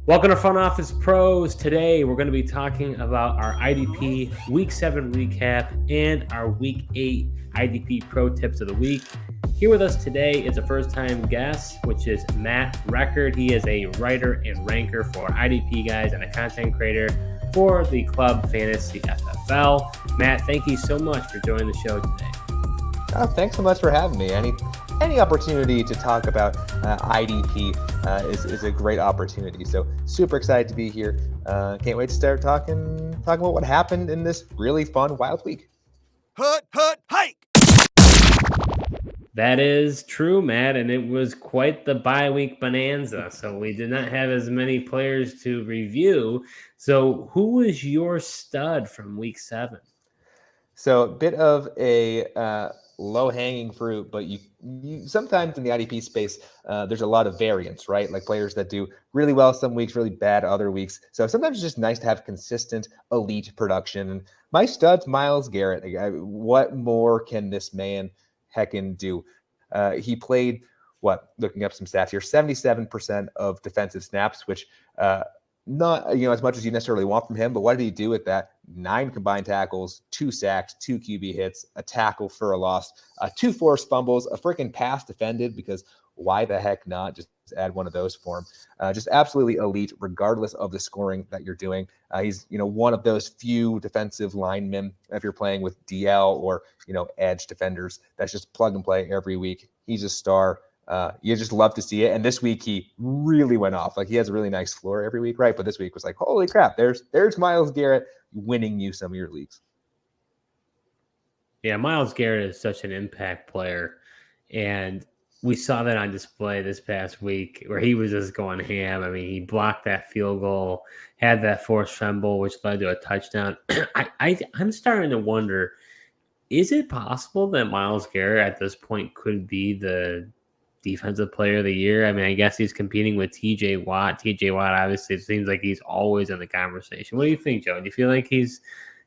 Welcome to Front Office Pros. Today we're going to be talking about our IDP Week 7 recap and our Week 8 IDP Pro tips of the week. Here with us today is a first-time guest, which is Matt Record. He is a writer and ranker for IDP Guys and a content creator for the Club Fantasy FFL. Matt, thank you so much for joining the show today. Oh, thanks so much for having me. Any opportunity to talk about IDP is a great opportunity. So super excited to be here. Can't wait to start talking about what happened in this really fun wild week. Hike. That is true, Matt, and it was quite the bye week bonanza. So we did not have as many players to review. So who was your stud from week 7? So a bit of a low-hanging fruit, but you sometimes in the IDP space, there's a lot of variance, right? Like players that do really well some weeks, really bad other weeks. So sometimes it's just nice to have consistent elite production. And my stud's Myles Garrett. What more can this man heckin' do? He played, looking up some stats here, 77% of defensive snaps, which not as much as you necessarily want from him, but what did he do with that? 9 combined tackles, 2 sacks, 2 QB hits, a tackle for a loss, 2 forced fumbles, a freaking pass defended, because why the heck not just add one of those for him? Just absolutely elite, regardless of the scoring that you're doing. He's one of those few defensive linemen, if you're playing with DL or edge defenders, that's just plug and play every week. He's a star. You just love to see it. And this week he really went off. Like, he has a really nice floor every week, right? But this week was like, holy crap, there's Myles Garrett winning you some of your leagues. Yeah, Myles Garrett is such an impact player. And we saw that on display this past week where he was just going ham. I mean, he blocked that field goal, had that forced fumble, which led to a touchdown. I'm starting to wonder, is it possible that Myles Garrett at this point could be the defensive player of the year? I mean, I guess he's competing with TJ Watt. TJ Watt, obviously, it seems like he's always in the conversation. What do you think, Joe? Do you feel like he's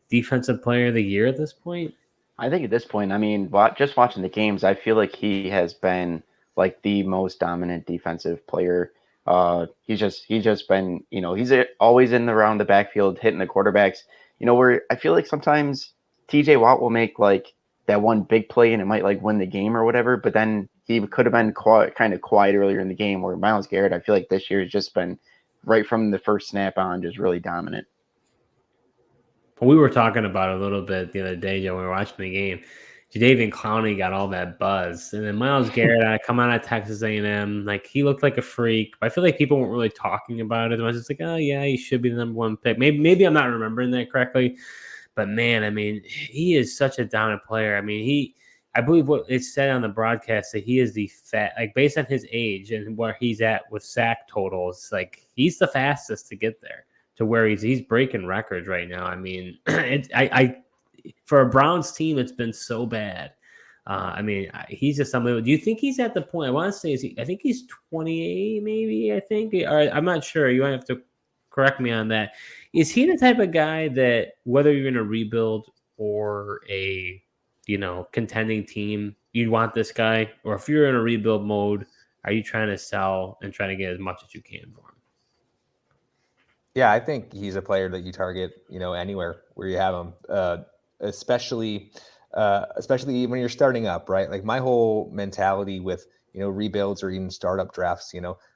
defensive player of the year at this point? I think at this point, I mean, just watching the games, I feel like he has been like the most dominant defensive player. He's just been, he's always in around the backfield, hitting the quarterbacks. Where I feel like sometimes TJ Watt will make like that one big play and it might like win the game or whatever, but then he could have been kind of quiet earlier in the game. Where Myles Garrett, I feel like this year has just been right from the first snap on, just really dominant. We were talking about it a little bit the other day, Joe, when we were watching the game. Jadeveon Clowney got all that buzz, and then Myles Garrett come out of Texas A&M, like he looked like a freak. But I feel like people weren't really talking about it. I was just like, oh yeah, he should be the number 1 pick. Maybe I'm not remembering that correctly, but man, I mean, he is such a dominant player. I mean, I believe what it said on the broadcast that he is based on his age and where he's at with sack totals, like he's the fastest to get there to where he's breaking records right now. I mean, for a Browns team, it's been so bad. I mean, he's just somebody. Do you think he's at the point? I want to say, I think he's 28, maybe. I think, or I'm not sure. You might have to correct me on that. Is he the type of guy that whether you're in a rebuild or a contending team, you'd want this guy, or if you're in a rebuild mode, are you trying to sell and trying to get as much as you can for him? Yeah, I think he's a player that you target, anywhere where you have him, especially when you're starting up, right? Like my whole mentality with, rebuilds or even startup drafts,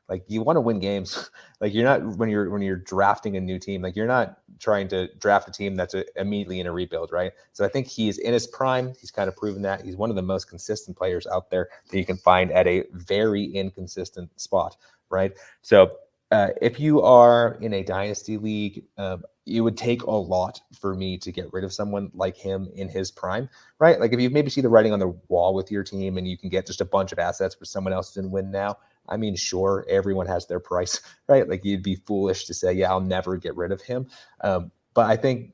like you want to win games. Like you're not, when you're drafting a new team, like you're not trying to draft a team that's immediately in a rebuild, right? So I think he's in his prime. He's kind of proven that he's one of the most consistent players out there that you can find at a very inconsistent spot, right? So if you are in a dynasty league, it would take a lot for me to get rid of someone like him in his prime, right? Like if you maybe see the writing on the wall with your team and you can get just a bunch of assets for someone else to win now. I mean, sure, everyone has their price, right? Like you'd be foolish to say, yeah, I'll never get rid of him. But I think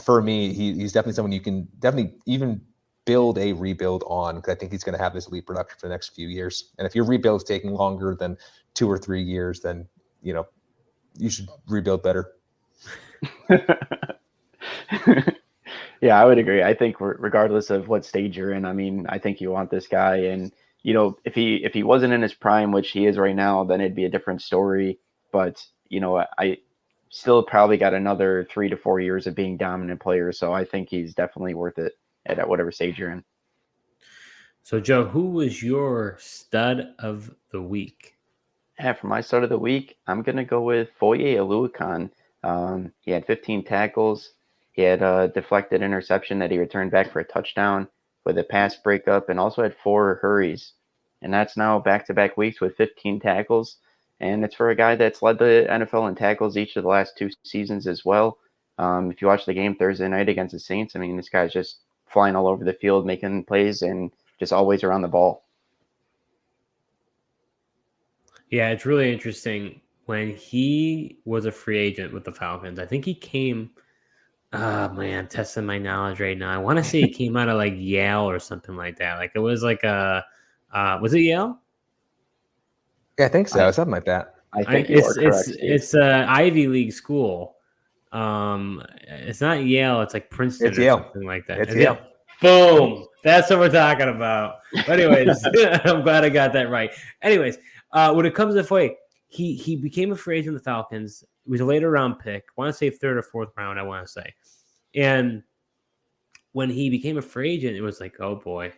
for me, he's definitely someone you can definitely even build a rebuild on, because I think he's going to have this elite production for the next few years. And if your rebuild is taking longer than 2 or 3 years, then you should rebuild better. Yeah, I would agree. I think regardless of what stage you're in, I mean, I think you want this guy. And if he wasn't in his prime, which he is right now, then it'd be a different story. But I still probably got another 3 to 4 years of being dominant player. So I think he's definitely worth it at whatever stage you're in. So, Joe, who was your stud of the week? Yeah, for my start of the week, I'm going to go with Foye Oluokun. He had 15 tackles. He had a deflected interception that he returned back for a touchdown with a pass breakup, and also had 4 hurries. And that's now back-to-back weeks with 15 tackles. And it's for a guy that's led the NFL in tackles each of the last 2 seasons as well. If you watch the game Thursday night against the Saints, I mean, this guy's just flying all over the field, making plays, and just always around the ball. Yeah, it's really interesting. When he was a free agent with the Falcons, I think he came. Oh man, testing my knowledge right now. I want to say he came out of like Yale or something like that. Like it was like a, was it Yale? Yeah, I think so. Something like that. I think you are correct, Steve. It's a Ivy League school. It's not Yale. It's like Princeton It's or Yale. something like that. It's Is Yale. it? Boom. That's what we're talking about. But anyways, I'm glad I got that right. Anyways, when it comes to Foye, he became a free agent with the Falcons. He was a later round pick. I want to say 3rd or 4th round, I want to say. And when he became a free agent, it was like, oh boy,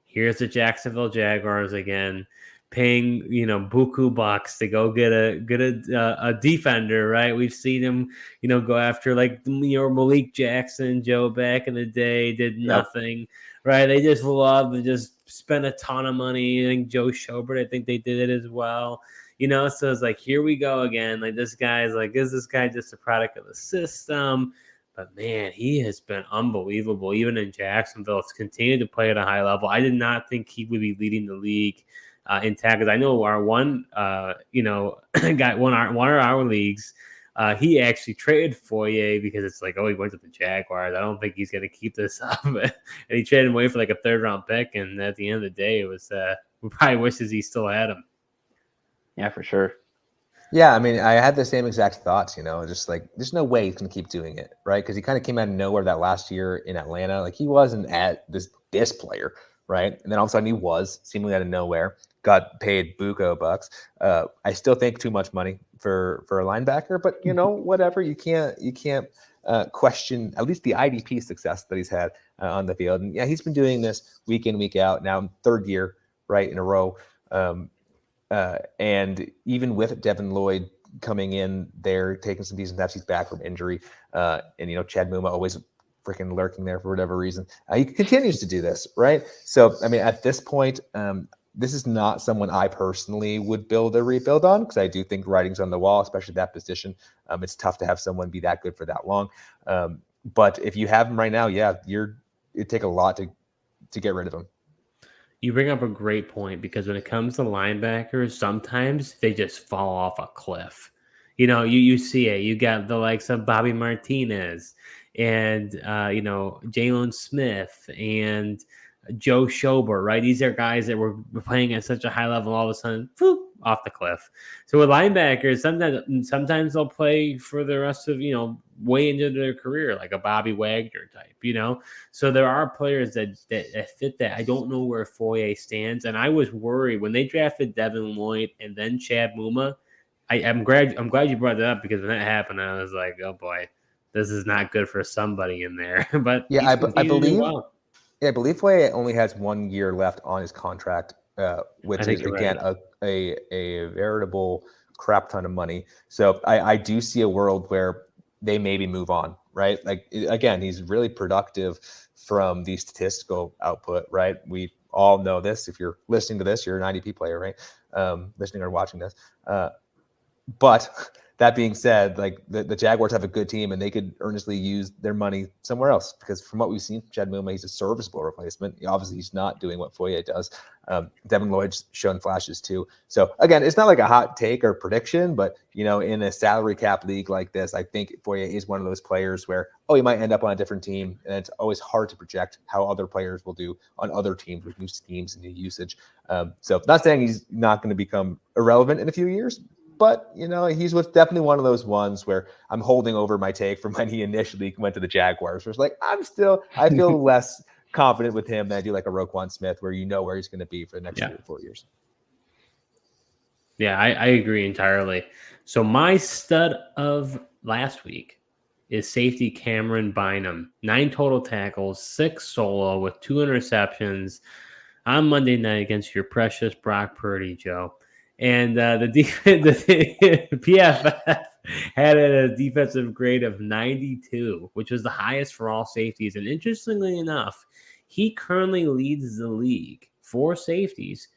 here's the Jacksonville Jaguars again, paying buku bucks to go get a defender, right? We've seen him, go after like Malik Jackson, Joe, back in the day, did nothing, right? They just love to just spend a ton of money. I think Joe Schobert, I think they did it as well. So it's like, here we go again. Like this guy's like, is this guy just a product of the system? But man, he has been unbelievable. Even in Jacksonville, it's continued to play at a high level. I did not think he would be leading the league in tackles. I know our one, got one of our leagues. He actually traded Foye because it's like, oh, he went to the Jaguars. I don't think he's going to keep this up. And he traded him away for like a 3rd round pick. And at the end of the day, it was we probably wishes he still had him. Yeah, for sure. Yeah, I mean, I had the same exact thoughts, just like there's no way he's going to keep doing it, right? Because he kind of came out of nowhere that last year in Atlanta. Like he wasn't at this player, right? And then all of a sudden he was seemingly out of nowhere, got paid buco bucks. I still think too much money for a linebacker, but whatever. You can't question at least the IDP success that he's had on the field. And yeah, he's been doing this week in, week out now, 3rd year, right, in a row. And even with Devin Lloyd coming in there, taking some decent steps, he's back from injury. And Chad Muma always freaking lurking there for whatever reason. He continues to do this, right? So, I mean, at this point, this is not someone I personally would build a rebuild on because I do think writing's on the wall, especially that position. It's tough to have someone be that good for that long. But if you have him right now, yeah, it'd take a lot to get rid of him. You bring up a great point because when it comes to linebackers, sometimes they just fall off a cliff. You see it. You got the likes of Bobby Martinez and, Jalen Smith and Joe Schobert, right? These are guys that were playing at such a high level, all of a sudden, off the cliff. So with linebackers, sometimes they'll play for the rest of, way into their career, like a Bobby Wagner type, So there are players that fit that. I don't know where Foye stands. And I was worried when they drafted Devin Lloyd and then Chad Muma. I'm glad you brought that up because when that happened, I was like, oh boy, this is not good for somebody in there. But yeah, I believe. Well. Yeah, I believe Foye only has 1 year left on his contract, which is again right. a veritable crap ton of money. So I do see a world where they maybe move on, right? Like again, he's really productive from the statistical output, right? We all know this. If you're listening to this, you're an IDP player, right? Listening or watching this. But that being said, like the Jaguars have a good team and they could earnestly use their money somewhere else because from what we've seen from Chad Muma, he's a serviceable replacement. Obviously, he's not doing what Foye does. Devin Lloyd's shown flashes too. So again, it's not like a hot take or prediction, but in a salary cap league like this, I think Foye is one of those players where, he might end up on a different team. And it's always hard to project how other players will do on other teams with new schemes and new usage. So not saying he's not going to become irrelevant in a few years, but, he's definitely one of those ones where I'm holding over my take from when he initially went to the Jaguars. Where it's like, I feel less confident with him than I do like a Roquan Smith, where where he's going to be for the next 3 or 4 years. Yeah, I agree entirely. So my stud of last week is safety Cameron Bynum. 9 total tackles, 6 solo with 2 interceptions on Monday night against your precious Brock Purdy, Joe. And the PFF had a defensive grade of 92, which was the highest for all safeties. And interestingly enough, he currently leads the league for safeties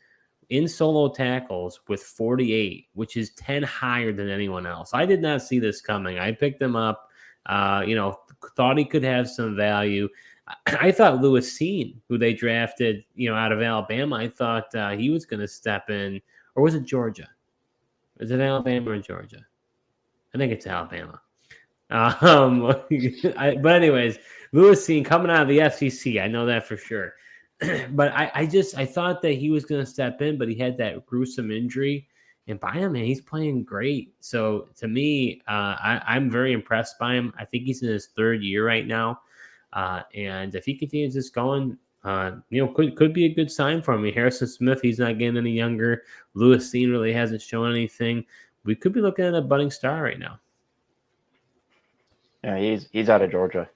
in solo tackles with 48, which is 10 higher than anyone else. I did not see this coming. I picked him up, thought he could have some value. I thought Lewis Seen, who they drafted, out of Alabama, I thought he was going to step in, or was it Georgia? Is it Alabama or Georgia? I think it's Alabama. But anyways, Lewis Seen coming out of the SEC, I know that for sure. But I thought that he was going to step in, but he had that gruesome injury. And by him, man, he's playing great. So to me, I'm very impressed by him. I think he's in his 3rd year right now. And if he continues this going, could be a good sign for me. Harrison Smith, he's not getting any younger. Lewis Seen really hasn't shown anything. We could be looking at a budding star right now. Yeah, he's out of Georgia.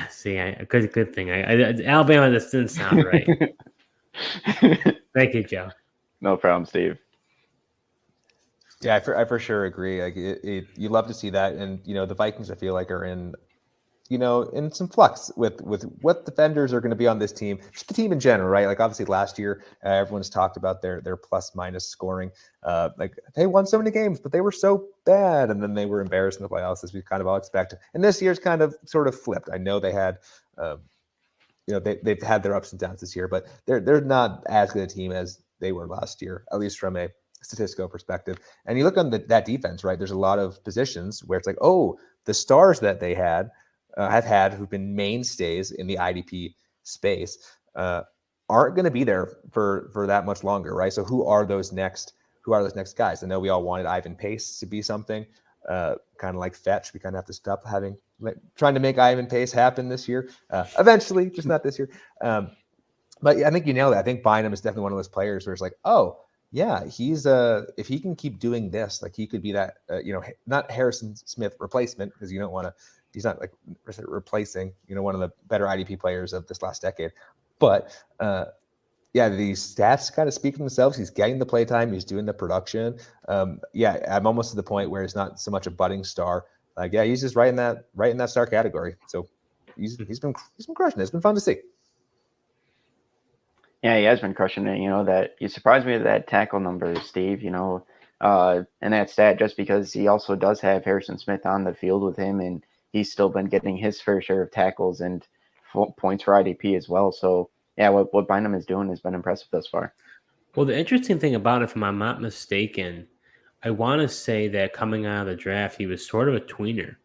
See, good thing. Alabama, this didn't sound right. Thank you, Joe. No problem, Steve. Yeah, I for sure agree. Like you love to see that, and the Vikings, I feel like, are in some flux with what defenders are going to be on this team, just the team in general, right? Like obviously last year, everyone's talked about their plus minus scoring. Like they won so many games, but they were so bad, and then they were embarrassed in the playoffs, as we kind of all expected. And this year's kind of sort of flipped. I know they had, they've had their ups and downs this year, but they're not as good a team as they were last year, at least from a statistical perspective. And you look on that defense, right? There's a lot of positions where it's like, oh, the stars that they have had, who've been mainstays in the IDP space, aren't going to be there for that much longer, right? So who are those next guys? I know we all wanted Ivan Pace to be something, kind of like Fetch. We kind of have to stop trying to make Ivan Pace happen this year. Eventually, just not this year. But yeah, I think you nailed it. I think Bynum is definitely one of those players where it's like, oh yeah, he's if he can keep doing this, like he could be that not Harrison Smith replacement, because you don't want to. He's not like replacing, one of the better IDP players of this last decade. But these stats kind of speak for themselves. He's getting the play time. He's doing the production. I'm almost to the point where it's not so much a budding star. Like, he's just right in that star category. So he's been crushing it. It's been fun to see. Yeah, he has been crushing it. That you surprised me with that tackle number, Steve. And that stat, just because he also does have Harrison Smith on the field with him, and he's still been getting his fair share of tackles and points for IDP as well. So, yeah, what Bynum is doing has been impressive thus far. Well, the interesting thing about it, if I'm not mistaken, I want to say that coming out of the draft, he was sort of a tweener.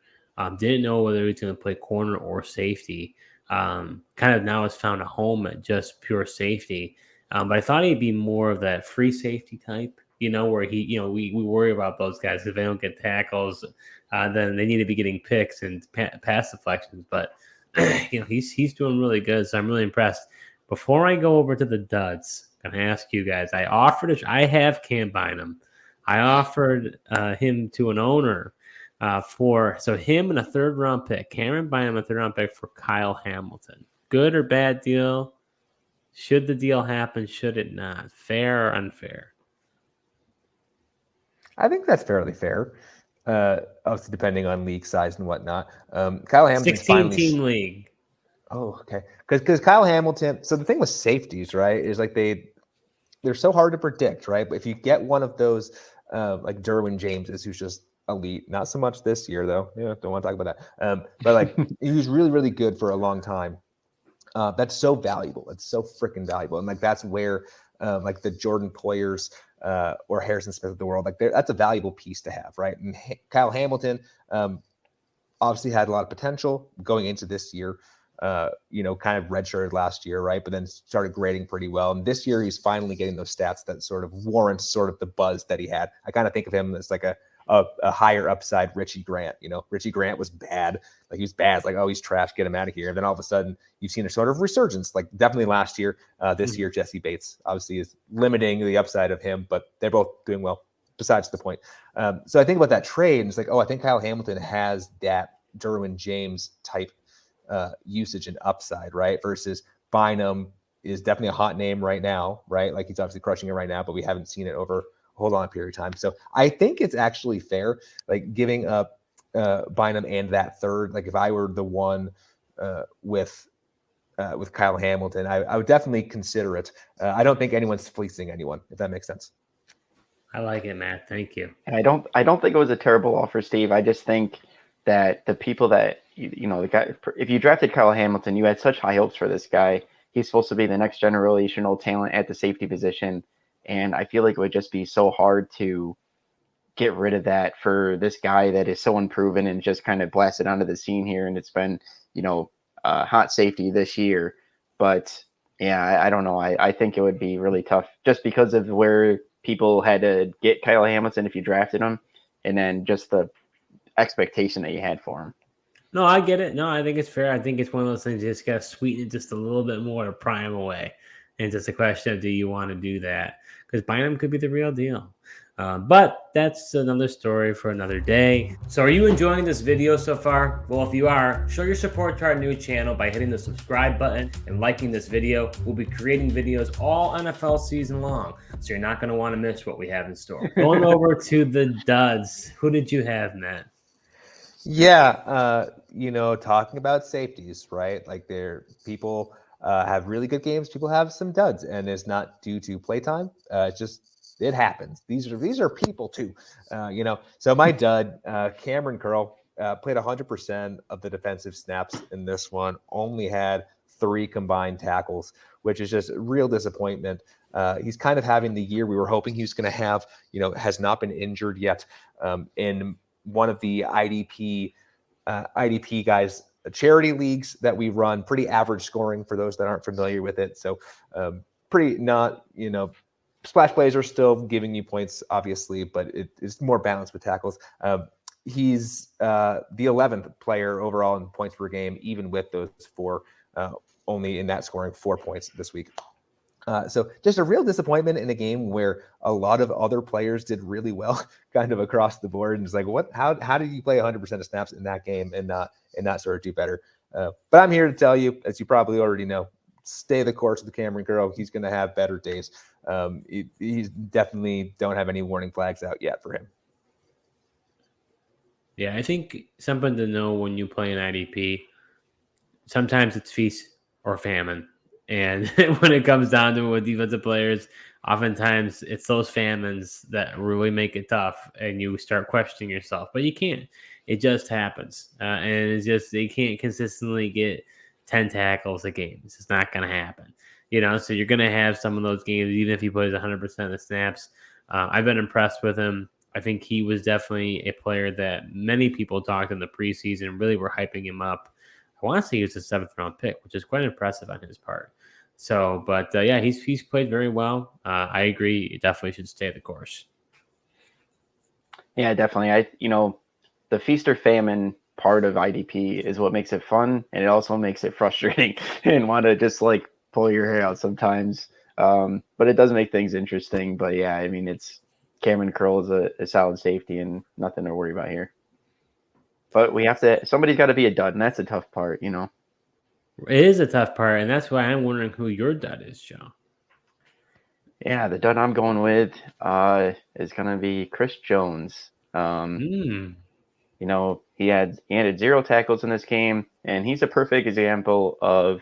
Didn't know whether he was going to play corner or safety. Kind of now has found a home at just pure safety. But I thought he'd be more of that free safety type, where he, we worry about those guys. If they don't get tackles, then they need to be getting picks and pass deflections. But, he's doing really good. So I'm really impressed. Before I go over to the duds, I'm going to ask you guys, I have Cam Bynum. I offered him to an owner so him and a 3rd round pick, Cameron Bynum, a 3rd round pick for Kyle Hamilton. Good or bad deal? Should the deal happen? Should it not? Fair or unfair? I think that's fairly fair. Obviously, depending on league size and whatnot. Kyle Hamilton's 16-team league. Oh, okay. Because Kyle Hamilton. So the thing with safeties, right, is like they're so hard to predict, right? But if you get one of those, like Derwin Jameses, who's just elite, not so much this year though. Yeah, don't want to talk about that. But like he was really, really good for a long time. That's so valuable. It's so freaking valuable, and like that's where like the Jordan Poyers or Harrison Smith of the world, like that's a valuable piece to have, right? And Kyle Hamilton obviously had a lot of potential going into this year. Kind of redshirted last year, right? But then started grading pretty well. And this year he's finally getting those stats that sort of warrant sort of the buzz that he had. I kind of think of him as like a a higher upside Richie Grant. Richie Grant was bad. Like, he was bad. It's like, oh, he's trash. Get him out of here. And then all of a sudden, you've seen a sort of resurgence. Like, definitely last year. This year, Jesse Bates obviously is limiting the upside of him, but they're both doing well. Besides the point. So I think about that trade, and it's like, oh, I think Kyle Hamilton has that Derwin James type usage and upside, right? Versus Bynum is definitely a hot name right now, right? Like, he's obviously crushing it right now, but we haven't seen it over a whole long period of time. So I think it's actually fair, like, giving up Bynum and that third. Like, if I were the one with Kyle Hamilton, I would definitely consider it. I don't think anyone's fleecing anyone, if that makes sense. I like it, Matt. Thank you. I don't think it was a terrible offer, Steve. I just think that the people that the guy, if you drafted Kyle Hamilton, you had such high hopes for this guy. He's supposed to be the next generational talent at the safety position, and I feel like it would just be so hard to get rid of that for this guy that is so unproven and just kind of blasted onto the scene here. And it's been hot safety this year, but yeah, I don't know. I think it would be really tough just because of where people had to get Kyle Hamilton if you drafted him, and then just the expectation that you had for him. No, I get it. No, I think it's fair. I think it's one of those things you just got to sweeten it just a little bit more to pry him away. And it's just a question of, do you want to do that? Because Bynum could be the real deal. But that's another story for another day. So are you enjoying this video so far? Well, if you are, show your support to our new channel by hitting the subscribe button and liking this video. We'll be creating videos all NFL season long, so you're not going to want to miss what we have in store. Going over to the duds, who did you have, Matt? Yeah, talking about safeties, right? Like, people have really good games. People have some duds, and it's not due to playtime. It's just, it happens. These are people too, So my dud, Cameron Curl, played 100% of the defensive snaps in this one. Only had 3 combined tackles, which is just a real disappointment. He's kind of having the year we were hoping he was going to have. Has not been injured yet. In one of the IDP guys charity leagues that we run, pretty average scoring for those that aren't familiar with it. So pretty not, splash plays are still giving you points, obviously, but it's more balanced with tackles. He's the 11th player overall in points per game, even with those 4, only in that scoring 4 points this week. So just a real disappointment in a game where a lot of other players did really well, kind of across the board. And it's like, how did you play 100% of snaps in that game and not sort of do better? But I'm here to tell you, as you probably already know, stay the course with the Cameron Curl. He's going to have better days. He's definitely don't have any warning flags out yet for him. Yeah, I think something to know when you play an IDP, sometimes it's feast or famine. And when it comes down to it with defensive players, oftentimes it's those famines that really make it tough, and you start questioning yourself. But you can't. It just happens. And it's just, they can't consistently get 10 tackles a game. It's just not going to happen. So you're going to have some of those games, even if he plays 100% of the snaps. I've been impressed with him. I think he was definitely a player that many people talked in the preseason, really were hyping him up. I want to say he was a 7th round pick, which is quite impressive on his part. So, but yeah, he's played very well. I agree. It definitely should stay the course. Yeah, definitely. The feast or famine part of IDP is what makes it fun, and it also makes it frustrating and want to just like pull your hair out sometimes. But it does make things interesting. But yeah, I mean, it's Cameron Curl is a solid safety and nothing to worry about here. But somebody's got to be a dud, and that's a tough part, It is a tough part, and that's why I'm wondering who your dud is, Joe. Yeah, the dud I'm going with is going to be Chris Jones. He had 0 tackles in this game, and he's a perfect example of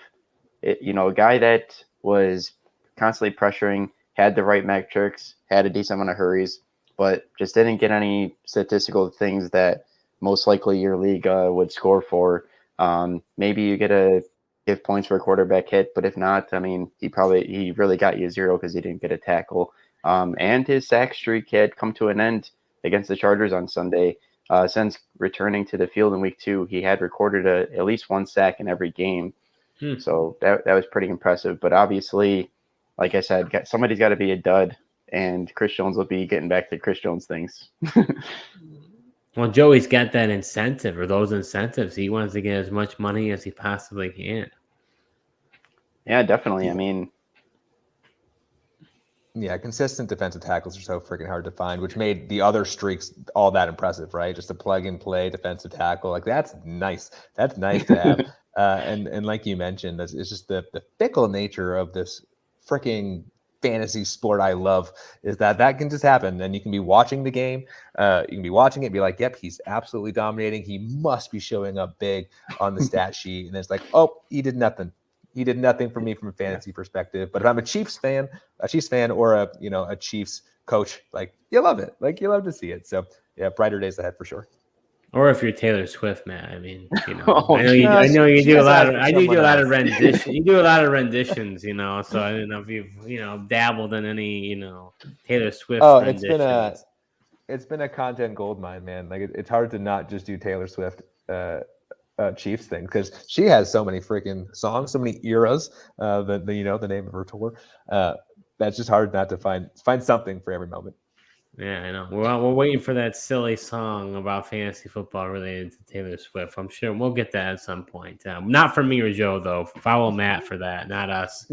it, a guy that was constantly pressuring, had the right metrics, had a decent amount of hurries, but just didn't get any statistical things that most likely your league would score for. Maybe you get to give points for a quarterback hit, but if not, I mean, he really got you 0 because he didn't get a tackle. And his sack streak had come to an end against the Chargers on Sunday. Since returning to the field in week 2, he had recorded at least 1 sack in every game. So that was pretty impressive. But obviously, like I said, somebody's got to be a dud, and Chris Jones will be getting back to Chris Jones things. Well, Joey's got that incentive or those incentives. He wants to get as much money as he possibly can. Yeah, definitely. I mean, yeah, consistent defensive tackles are so freaking hard to find, which made the other streaks all that impressive, right? Just a plug and play defensive tackle, like that's nice. That's nice to have. And like you mentioned, it's just the fickle nature of this freaking fantasy sport I love is that can just happen. And you can be watching the game, you can be watching it, and be like, yep, he's absolutely dominating. He must be showing up big on the stat sheet, and it's like, oh, he did nothing. He did nothing for me from a fantasy perspective. But if I'm a Chiefs fan or a Chiefs coach, like you love it. Like you love to see it. So yeah, brighter days ahead for sure. Or if you're Taylor Swift, man. I mean, Oh, I know you she do a has lot asked of for I do someone a lot else. of rendition. You do a lot of renditions, so I don't know if you've dabbled in any, Taylor Swift Oh, renditions. it's been a content gold mine, man. Like it's hard to not just do Taylor Swift Chiefs thing because she has so many freaking songs, so many eras. The name of her tour. That's just hard not to find something for every moment. Yeah, I know. We're waiting for that silly song about fantasy football related to Taylor Swift. I'm sure we'll get that at some point. Not for me or Joe though. Follow Matt for that, not us.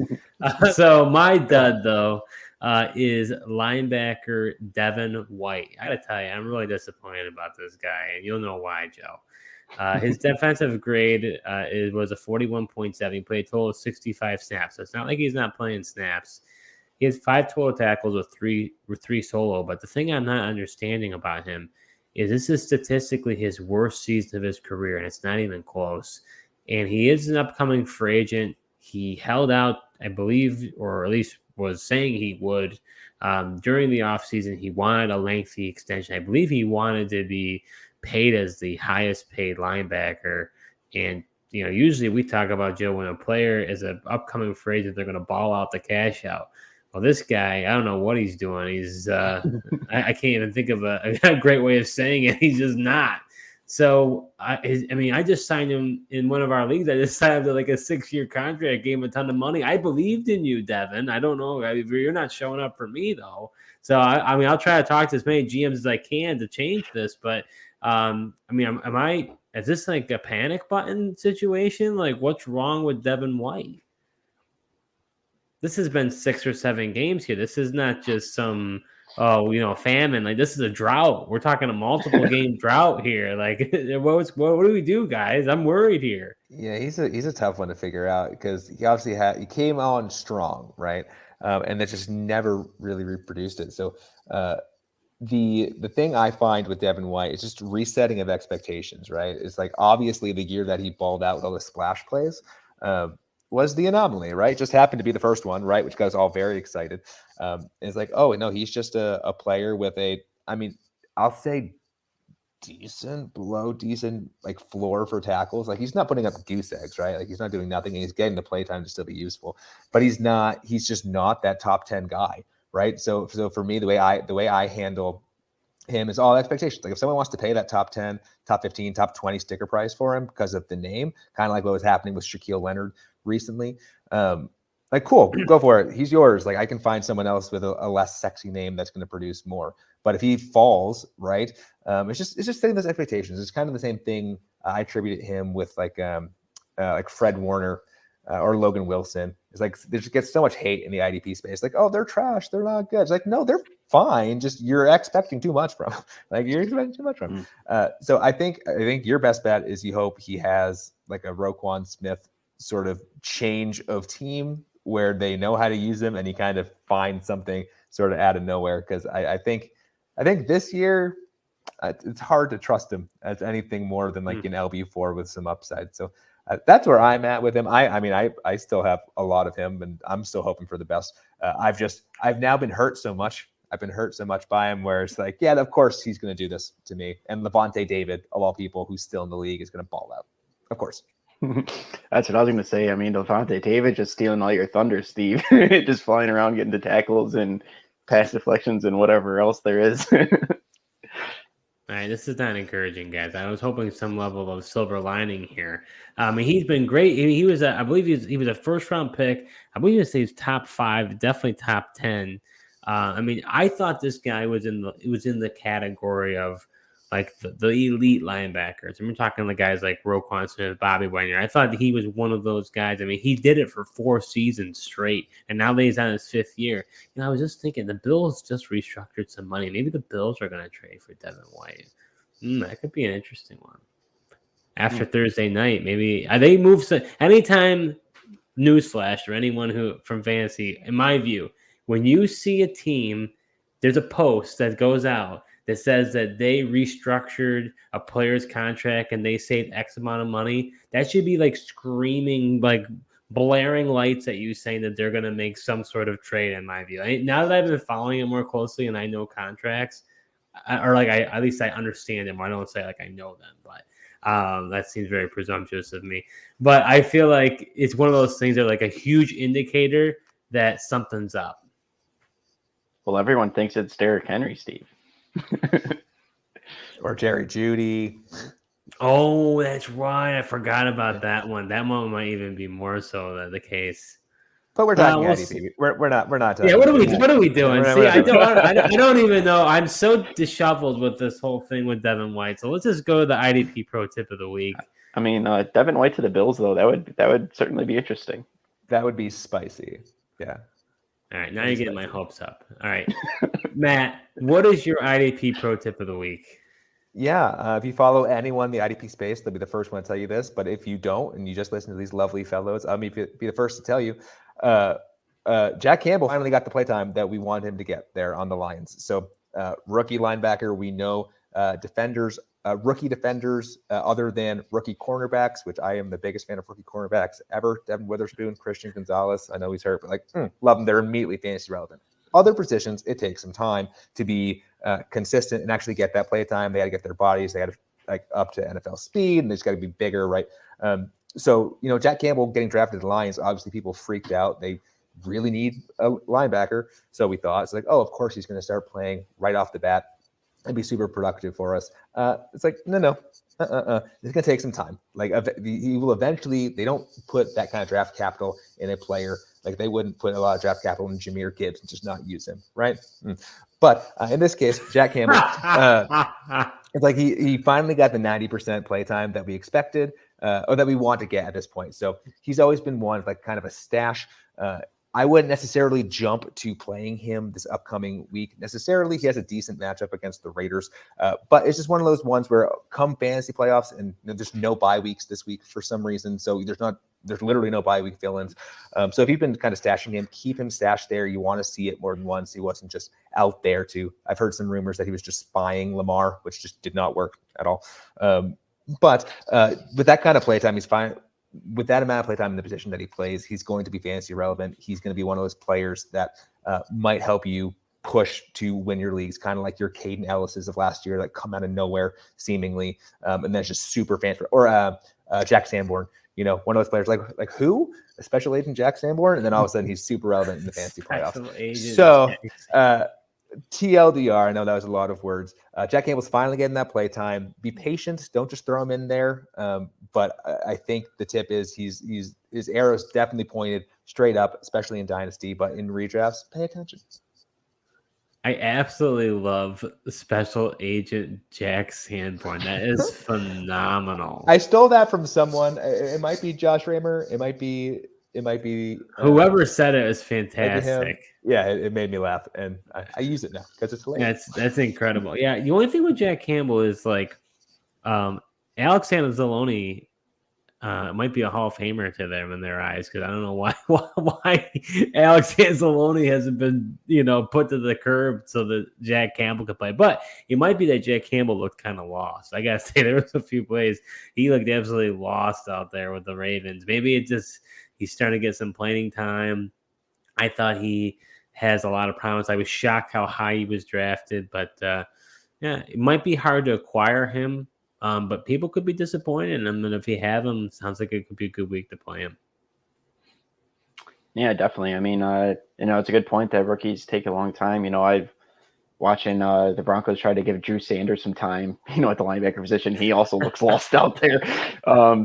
So my dud though is linebacker Devin White. I gotta tell you, I'm really disappointed about this guy, and you'll know why, Joe. His defensive grade was a 41.7. He played a total of 65 snaps. So it's not like he's not playing snaps. He has 5 total tackles with three solo. But the thing I'm not understanding about him is this is statistically his worst season of his career, and it's not even close. And he is an upcoming free agent. He held out, I believe, or at least was saying he would during the offseason. He wanted a lengthy extension. I believe he wanted to be paid as the highest paid linebacker. And usually we talk about, Joe, when a player is an upcoming free agent, they're going to ball out the cash out. Well, this guy, I don't know what he's doing. He's I can't even think of a great way of saying it. He's just not. So I just signed him in one of our leagues. I just signed him to like a 6-year contract. I gave him a ton of money. I believed in you, Devin. I don't know. You're not showing up for me though. So I'll try to talk to as many GMs as I can to change this. But is this like a panic button situation? Like, what's wrong with Devin White? This has been 6 or 7 games here. This is not just some famine. Like, this is a drought. We're talking a multiple game drought here. Like, what do we do, guys? I'm worried here. Yeah, he's a tough one to figure out because he obviously he came on strong, right? And that just never really reproduced it. So the thing I find with Devin White is just resetting of expectations, right? It's like obviously the year that he balled out with all the splash plays was the anomaly, right? Just happened to be the first one, right? Which got us all very excited. It's like, oh no, he's just a player with I'll say below decent like floor for tackles. Like he's not putting up goose eggs, right? Like he's not doing nothing and he's getting the play time to still be useful, but he's just not that top 10 guy, right? So for me, the way I handle him is all expectations. Like if someone wants to pay that top 10, top 15, top 20 sticker price for him because of the name, kind of like what was happening with Shaquille Leonard recently, like cool, go for it. He's yours. Like I can find someone else with a less sexy name that's going to produce more. But if he falls, right, it's just setting those expectations. It's kind of the same thing I attributed him with like Fred Warner or Logan Wilson. It's like there just gets so much hate in the IDP space. Like, oh, they're trash. They're not good. It's like, no, they're fine. Just you're expecting too much from them. Like you're expecting too much from them. So I think your best bet is you hope he has like a Roquan Smith sort of change of team where they know how to use him and he kind of finds something sort of out of nowhere. Because I think this year it's hard to trust him as anything more than like an LB4 with some upside. So that's where I'm at with him. I still have a lot of him and I'm still hoping for the best. I've now been hurt so much. I've been hurt so much by him where it's like, yeah, of course he's going to do this to me. And Levante David, of all people who's still in the league, is going to ball out. Of course. That's what I was going to say. I mean, Levante David just stealing all your thunder, Steve. Just flying around getting to tackles and pass deflections and whatever else there is. All right, this is not encouraging, guys. I was hoping some level of silver lining here. He's been great. He was, I believe, he was a first-round pick. I believe he was top 5, definitely top 10. I thought this guy was in the category of like the elite linebackers. And we're talking the guys like Roquan Smith, Bobby Wagner. I thought he was one of those guys. I mean, he did it for 4 seasons straight, and now that he's on his 5th year. I was just thinking the Bills just restructured some money. Maybe the Bills are going to trade for Devin White. That could be an interesting one. After Thursday night, maybe they move. Anytime, newsflash or anyone who from fantasy, in my view, when you see a team, there's a post that goes out that says that they restructured a player's contract and they saved X amount of money. That should be like screaming, like blaring lights at you, saying that they're going to make some sort of trade. In my view, now that I've been following it more closely and I know contracts, or like at least I understand them. I don't say like I know them, but. That seems very presumptuous of me, but I feel like it's one of those things that are like a huge indicator that something's up. Well, everyone thinks it's Derrick Henry, Steve. Or Jerry Jeudy. Oh, that's right. I forgot about that one. That one might even be more so the case. But we're talking IDP. We're not. Yeah, what are we doing? See, I don't even know. I'm so disheveled with this whole thing with Devin White. So let's just go to the IDP Pro tip of the week. I mean, Devin White to the Bills, though, that would certainly be interesting. That would be spicy. Yeah. All right, now you're getting my hopes up. All right, Matt, what is your IDP Pro tip of the week? Yeah, if you follow anyone in the IDP space, they'll be the first one to tell you this. But if you don't, and you just listen to these lovely fellows, I'll be the first to tell you. Jack Campbell finally got the playtime that we wanted him to get there on the Lions. So rookie linebacker, we know rookie defenders other than rookie cornerbacks, which I am the biggest fan of rookie cornerbacks ever. Devin Witherspoon, Christian Gonzalez. I know he's hurt, but love them. They're immediately fantasy relevant. Other positions, it takes some time to be consistent and actually get that play time. They got to get their bodies. They got to up to NFL speed, and they just got to be bigger, right? So, Jack Campbell getting drafted to the Lions, obviously people freaked out. They really need a linebacker. So we thought, it's like, oh, of course he's going to start playing right off the bat and be super productive for us. It's like, no. It's going to take some time. Like he will eventually, they don't put that kind of draft capital in a player. Like they wouldn't put a lot of draft capital in Jahmyr Gibbs and just not use him, right? But in this case, Jack Campbell, it's like he finally got the 90% play time that we expected or that we want to get at this point. So he's always been one of like kind of a stash. I wouldn't necessarily jump to playing him this upcoming week necessarily. He has a decent matchup against the Raiders, but it's just one of those ones where come fantasy playoffs and there's no bye weeks this week for some reason. So there's literally no bye week fill-ins. So if you've been kind of stashing him, keep him stashed there. You want to see it more than once. He wasn't just out there too. I've heard some rumors that he was just spying Lamar, which just did not work at all. But with that kind of playtime, he's fine. With that amount of playtime in the position that he plays, he's going to be fantasy relevant. He's going to be one of those players that might help you push to win your leagues, kind of like your Caden Ellis's of last year that come out of nowhere seemingly, and that's just super fantasy. Or Jack Sanborn, one of those players like who? A special agent Jack Sanborn, and then all of a sudden he's super relevant in the fantasy playoffs. So TLDR, I know that was a lot of words. Jack Campbell's finally getting that play time. Be patient. Don't just throw him in there. But I think the tip is his arrow's definitely pointed straight up, especially in Dynasty. But in redrafts, pay attention. I absolutely love Special Agent Jack Sanborn. That is phenomenal. I stole that from someone. It might be Josh Raymer. It might be whoever said it is fantastic. Yeah, it made me laugh, and I use it now because it's hilarious. That's incredible. Yeah, the only thing with Jack Campbell is like Alex Anzalone might be a Hall of Famer to them in their eyes, because I don't know why Alex Anzalone hasn't been put to the curb so that Jack Campbell could play. But it might be that Jack Campbell looked kind of lost. I gotta say, there was a few plays he looked absolutely lost out there with the Ravens. Maybe he's starting to get some playing time. I thought he has a lot of promise. I was shocked how high he was drafted, but it might be hard to acquire him. But people could be disappointed in him, and if you have him, it sounds like it could be a good week to play him. Yeah, definitely. I mean, it's a good point that rookies take a long time. I've watching the Broncos try to give Drew Sanders some time, at the linebacker position. He also looks lost out there.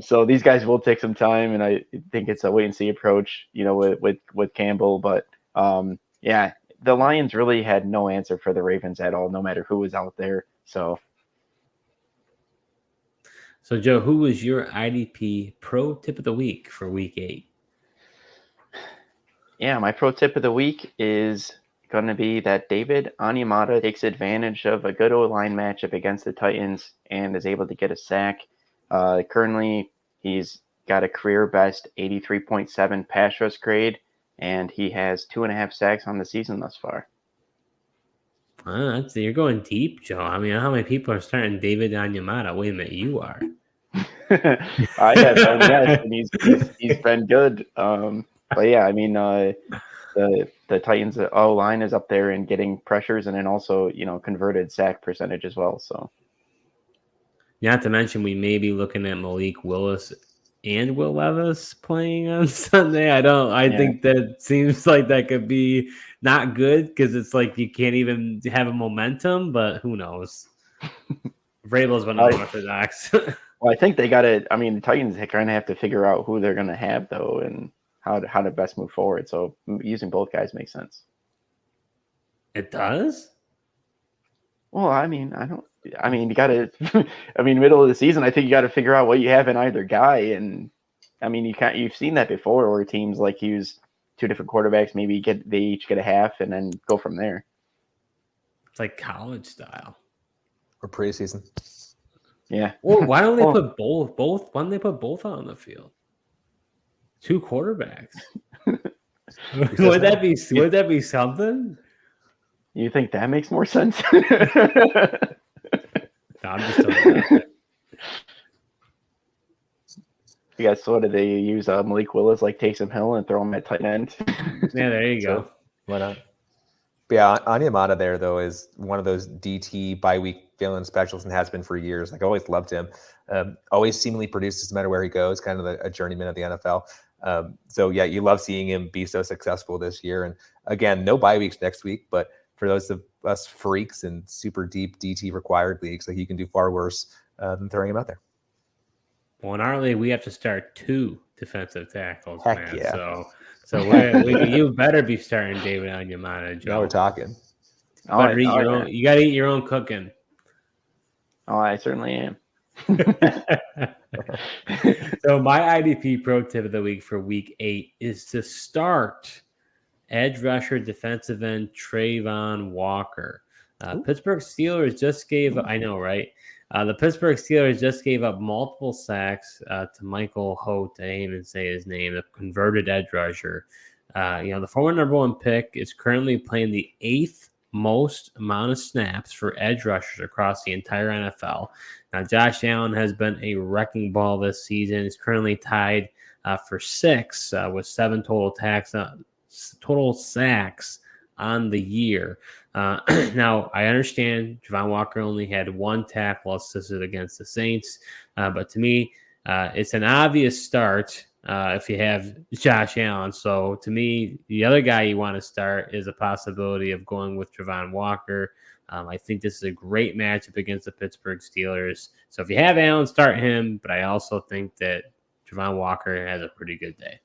So these guys will take some time, and I think it's a wait and see approach, with Campbell. But the Lions really had no answer for the Ravens at all, no matter who was out there. So So, Joe, who was your IDP Pro tip of the week for Week 8? Yeah, my pro tip of the week is going to be that David Onyemata takes advantage of a good O-line matchup against the Titans and is able to get a sack. Currently, he's got a career best 83.7 pass rush grade, and he has 2.5 sacks on the season thus far. You're going deep, Joe. I mean, how many people are starting David Onyemata? Wait a minute, you are. I have been, yes, and he's been good. But yeah, I mean, the Titans' O-line is up there and getting pressures, and then also converted sack percentage as well. So, not to mention, we may be looking at Malik Willis and Will Levis playing on Sunday. I think that seems like that could be not good because it's like you can't even have a momentum. But who knows? Vrabel's been unorthodox. Well, I think they got to. I mean, the Titans are going to have to figure out who they're going to have though, and how to best move forward. So using both guys makes sense. It does? Well, I mean, you got to. I mean, middle of the season, I think you got to figure out what you have in either guy, and I mean, you've seen that before, where teams like use two different quarterbacks, maybe they each get a half, and then go from there. It's like college style or preseason. Yeah. Well, why don't they put both? Why don't they put both on the field? Two quarterbacks. Would that be something? You think that makes more sense? I'm just talking You guys, so what did they use? Malik Willis, like Taysom Hill, and throw him at tight end? Yeah, there you go. Why not? But yeah, Onyemata there though is one of those DT bye-week fill-in specials and has been for years. Like, I always loved him. Always seemingly produces no matter where he goes. Kind of a journeyman of the NFL. So yeah, you love seeing him be so successful this year. And again, no bye weeks next week, but for those of us freaks and super deep DT required leagues, like, you can do far worse than throwing him out there. Well, in our league, we have to start 2 defensive tackles. Heck man. yeah. So you better be starting David Onyemata, Joe. Now we're talking. You got to eat your own cooking. Oh, I certainly am. So my IDP Pro tip of the week for Week 8 is to start edge rusher defensive end Trayvon Walker. Pittsburgh Steelers just gave – I know, right? The Pittsburgh Steelers just gave up multiple sacks to Michael Holt. I didn't even say his name, the converted edge rusher. The former number 1 pick is currently playing the 8th most amount of snaps for edge rushers across the entire NFL. Now, Josh Allen has been a wrecking ball this season. He's currently tied for 6 with 7 total sacks on the year. Now, I understand Trayvon Walker only had 1 tackle assisted against the Saints, but to me, it's an obvious start if you have Josh Allen. So to me, the other guy you want to start is a possibility of going with Trayvon Walker. I think this is a great matchup against the Pittsburgh Steelers. So if you have Allen, start him, but I also think that Trayvon Walker has a pretty good day.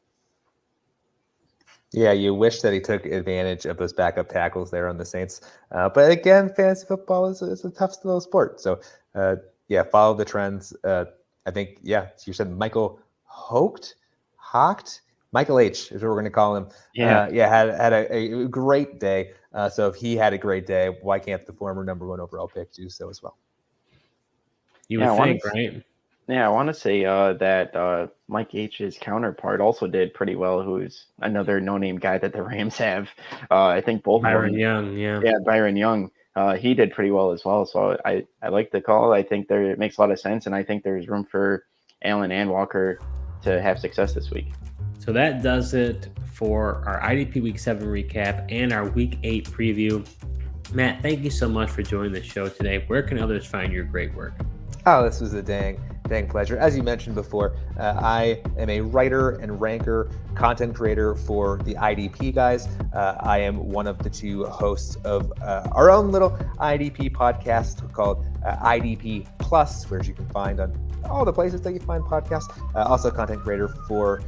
Yeah, you wish that he took advantage of those backup tackles there on the Saints. But again, fantasy football is a tough little sport. So, follow the trends. I think, you said Michael Hocht? Michael H is what we're going to call him. Had a great day. So if he had a great day, why can't the former number 1 overall pick do so as well? You would think, right? Yeah, I want to say that Mike H's counterpart also did pretty well, who's another no-name guy that the Rams have. I think both Byron of them. Young, yeah. Yeah, Byron Young. He did pretty well as well. So I like the call. I think it makes a lot of sense, and I think there's room for Allen and Walker to have success this week. So that does it for our IDP Week 7 recap and our Week 8 preview. Matt, thank you so much for joining the show today. Where can others find your great work? Oh, this was a dang pleasure. As you mentioned before, I am a writer and ranker, content creator for the IDP guys. I am one of the 2 hosts of our own little IDP podcast called IDP Plus, which you can find on all the places that you find podcasts. Also content creator for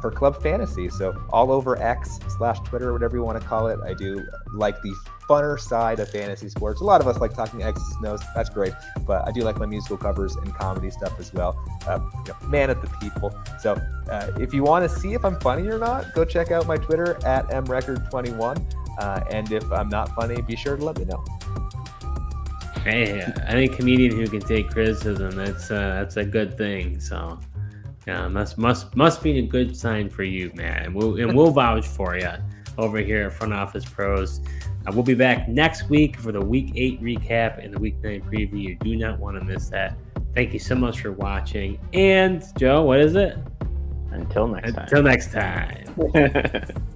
for Club Fantasy. So all over X/Twitter, whatever you want to call it. I do like the funner side of fantasy sports. A lot of us like talking X's and O's. That's great. But I do like my musical covers and comedy stuff as well. Man of the people. So if you want to see if I'm funny or not, go check out my Twitter at mrecord21. And if I'm not funny, be sure to let me know. Hey, any comedian who can take criticism, that's a good thing. So, yeah, must be a good sign for you, man. We'll vouch for you over here at Front Office Pros. We'll be back next week for the Week 8 recap and the Week 9 preview. You do not want to miss that. Thank you so much for watching. And Joe, what is it? Until next time. Until next time.